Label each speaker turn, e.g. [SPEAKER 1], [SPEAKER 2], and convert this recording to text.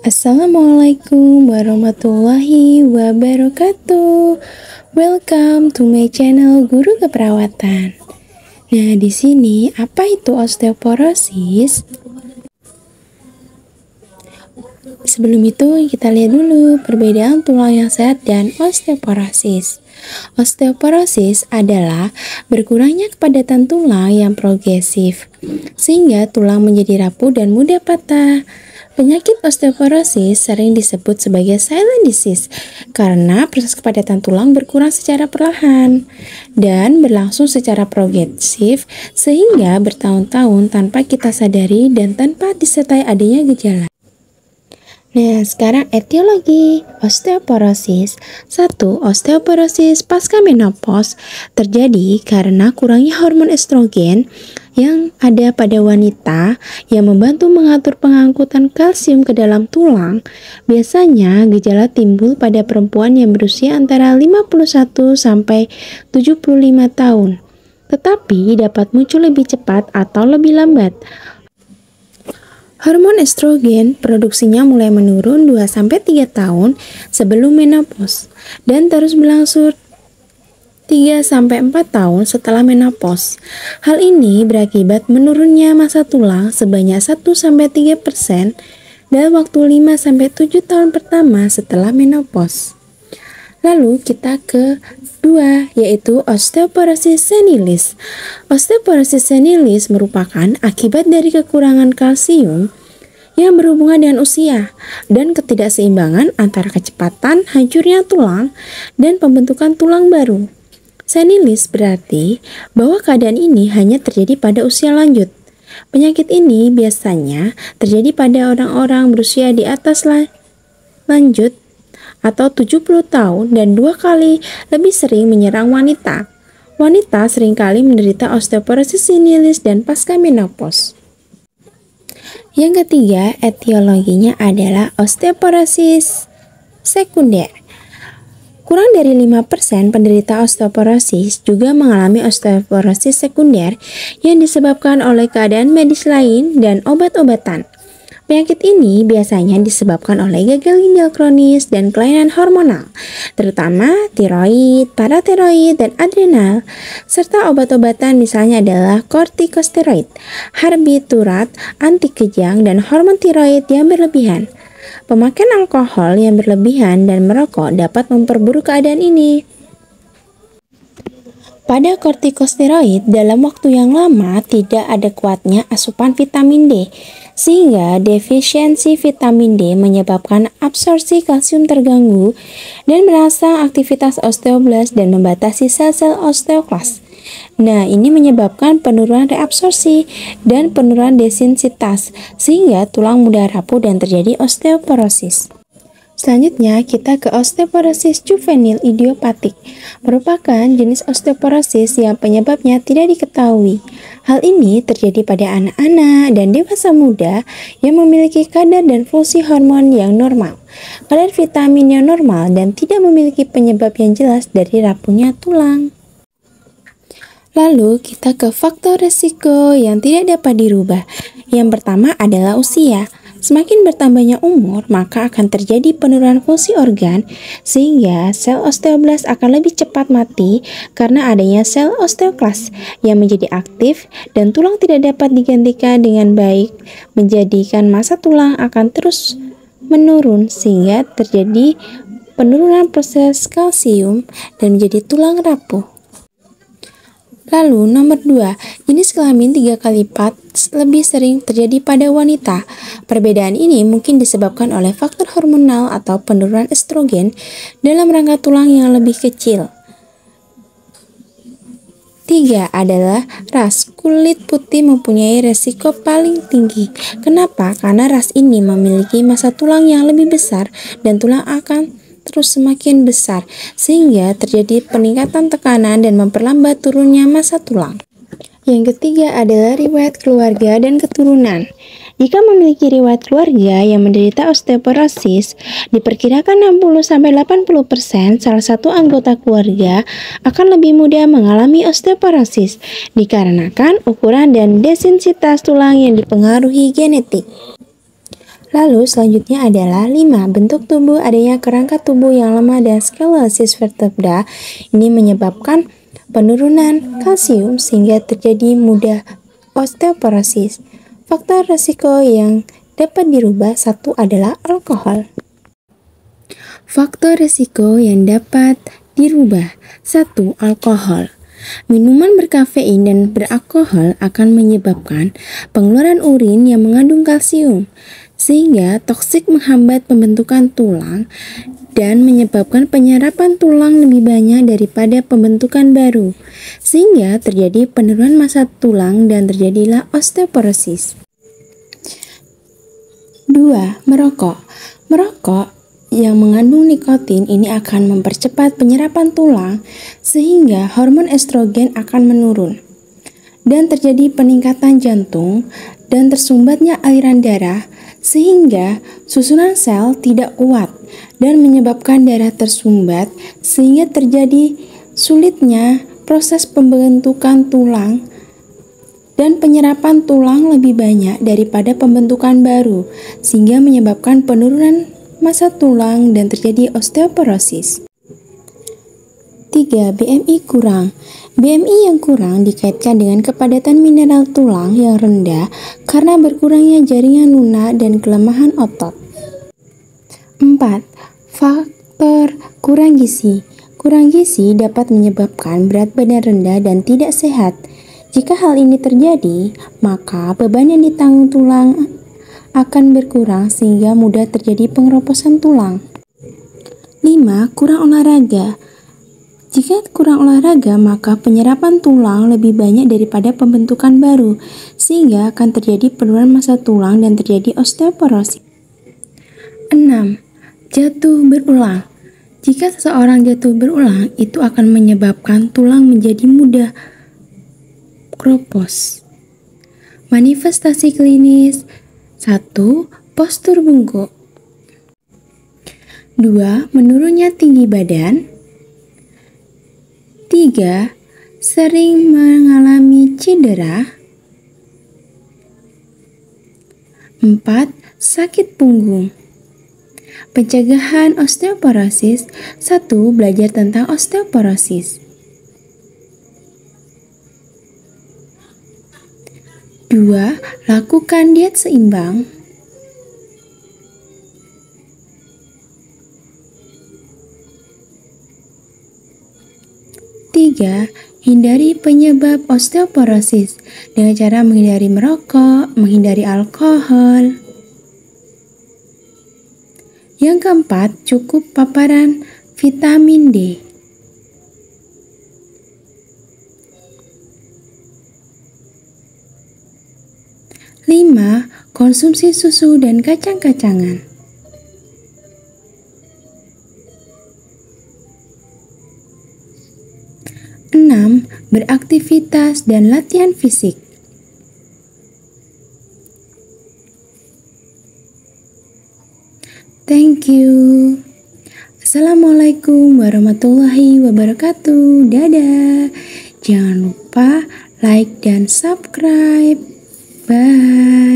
[SPEAKER 1] Assalamualaikum warahmatullahi wabarakatuh. Welcome to my channel Guru Keperawatan. Nah, di sini apa itu osteoporosis? Sebelum itu, kita lihat dulu perbedaan tulang yang sehat dan osteoporosis. Osteoporosis adalah berkurangnya kepadatan tulang yang progresif, sehingga tulang menjadi rapuh dan mudah patah. Penyakit osteoporosis sering disebut sebagai silent disease karena proses kepadatan tulang berkurang secara perlahan dan berlangsung secara progresif sehingga bertahun-tahun tanpa kita sadari dan tanpa disertai adanya gejala. Nah, sekarang etiologi osteoporosis. 1. Osteoporosis pasca menopause terjadi karena kurangnya hormon estrogen yang ada pada wanita yang membantu mengatur pengangkutan kalsium ke dalam tulang. Biasanya gejala timbul pada perempuan yang berusia antara 51 sampai 75 tahun, tetapi dapat muncul lebih cepat atau lebih lambat. Hormon estrogen produksinya mulai menurun 2-3 tahun sebelum menopause dan terus berlangsung 3-4 tahun setelah menopause. Hal ini berakibat menurunnya massa tulang sebanyak 1-3% dalam waktu 5-7 tahun pertama setelah menopause. Lalu kita ke 2, yaitu osteoporosis senilis. Osteoporosis senilis merupakan akibat dari kekurangan kalsium yang berhubungan dengan usia dan ketidakseimbangan antara kecepatan hancurnya tulang dan pembentukan tulang baru. Senilis berarti bahwa keadaan ini hanya terjadi pada usia lanjut. Penyakit ini biasanya terjadi pada orang-orang berusia di atas lanjut atau 70 tahun dan 2 kali lebih sering menyerang wanita. Wanita seringkali menderita osteoporosis senilis dan pasca menopause. Yang ketiga, etiologinya adalah osteoporosis sekunder. Kurang dari 5% penderita osteoporosis juga mengalami osteoporosis sekunder yang disebabkan oleh keadaan medis lain dan obat-obatan. Penyakit ini biasanya disebabkan oleh gagal ginjal kronis dan kelainan hormonal, terutama tiroid, paratiroid, dan adrenal, serta obat-obatan misalnya adalah kortikosteroid, barbiturat, anti kejang, dan hormon tiroid yang berlebihan. Pemakaian alkohol yang berlebihan dan merokok dapat memperburuk keadaan ini. Pada kortikosteroid, dalam waktu yang lama tidak ada kuatnya asupan vitamin D, sehingga defisiensi vitamin D menyebabkan absorpsi kalsium terganggu dan merangsang aktivitas osteoblas dan membatasi sel-sel osteoklas. Nah, ini menyebabkan penurunan reabsorpsi dan penurunan densitas, sehingga tulang mudah rapuh dan terjadi osteoporosis. Selanjutnya, kita ke osteoporosis juvenil idiopatik, merupakan jenis osteoporosis yang penyebabnya tidak diketahui. Hal ini terjadi pada anak-anak dan dewasa muda yang memiliki kadar dan fungsi hormon yang normal, kadar vitamin yang normal, dan tidak memiliki penyebab yang jelas dari rapuhnya tulang. Lalu, kita ke faktor risiko yang tidak dapat dirubah. Yang pertama adalah usia. Semakin bertambahnya umur, maka akan terjadi penurunan fungsi organ, sehingga sel osteoblas akan lebih cepat mati karena adanya sel osteoklas yang menjadi aktif dan tulang tidak dapat digantikan dengan baik, menjadikan massa tulang akan terus menurun sehingga terjadi penurunan proses kalsium dan menjadi tulang rapuh. Lalu nomor 2, jenis kelamin 3 kali lipat lebih sering terjadi pada wanita. Perbedaan ini mungkin disebabkan oleh faktor hormonal atau penurunan estrogen dalam rangka tulang yang lebih kecil. 3 adalah ras. Kulit putih mempunyai resiko paling tinggi. Kenapa? Karena ras ini memiliki massa tulang yang lebih besar dan tulang akan terus semakin besar, sehingga terjadi peningkatan tekanan dan memperlambat turunnya massa tulang. Yang ketiga adalah riwayat keluarga dan keturunan. Jika memiliki riwayat keluarga yang menderita osteoporosis, diperkirakan 60-80% salah satu anggota keluarga akan lebih mudah mengalami osteoporosis, dikarenakan ukuran dan densitas tulang yang dipengaruhi genetik. Lalu selanjutnya adalah 5. Bentuk tubuh adanya kerangka tubuh yang lemah dan skoliosis vertebra. Ini menyebabkan penurunan kalsium sehingga terjadi mudah osteoporosis. Faktor risiko yang dapat dirubah, 1 adalah alkohol. Faktor risiko yang dapat dirubah, 1. Alkohol. Minuman berkafein dan beralkohol akan menyebabkan pengeluaran urin yang mengandung kalsium, sehingga toksik menghambat pembentukan tulang dan menyebabkan penyerapan tulang lebih banyak daripada pembentukan baru, sehingga terjadi penurunan massa tulang dan terjadilah osteoporosis. 2. Merokok. Merokok yang mengandung nikotin ini akan mempercepat penyerapan tulang sehingga hormon estrogen akan menurun dan terjadi peningkatan jantung dan tersumbatnya aliran darah sehingga susunan sel tidak kuat dan menyebabkan darah tersumbat sehingga terjadi sulitnya proses pembentukan tulang dan penyerapan tulang lebih banyak daripada pembentukan baru sehingga menyebabkan penurunan massa tulang dan terjadi osteoporosis. 3. BMI kurang. BMI yang kurang dikaitkan dengan kepadatan mineral tulang yang rendah karena berkurangnya jaringan lunak dan kelemahan otot. 4. Faktor kurang gizi. Kurang gizi dapat menyebabkan berat badan rendah dan tidak sehat. Jika hal ini terjadi, maka beban yang ditanggung tulang akan berkurang sehingga mudah terjadi pengeroposan tulang. 5. Kurang olahraga. Jika kurang olahraga, maka penyerapan tulang lebih banyak daripada pembentukan baru, sehingga akan terjadi penurunan massa tulang dan terjadi osteoporosis. 6. Jatuh berulang. Jika seseorang jatuh berulang, itu akan menyebabkan tulang menjadi mudah keropos. Manifestasi klinis: 1. Postur bungkuk. 2. Menurunnya tinggi badan. 3. Sering mengalami cedera. 4. Sakit punggung. Pencegahan osteoporosis: 1. Belajar tentang osteoporosis. 2. Lakukan diet seimbang. 3. Hindari penyebab osteoporosis dengan cara menghindari merokok, menghindari alkohol. Yang keempat, cukup paparan vitamin D. 5. Konsumsi susu dan kacang-kacangan. Beraktivitas dan latihan fisik. Thank you. Assalamualaikum warahmatullahi wabarakatuh. Dadah. Jangan lupa like dan subscribe. Bye.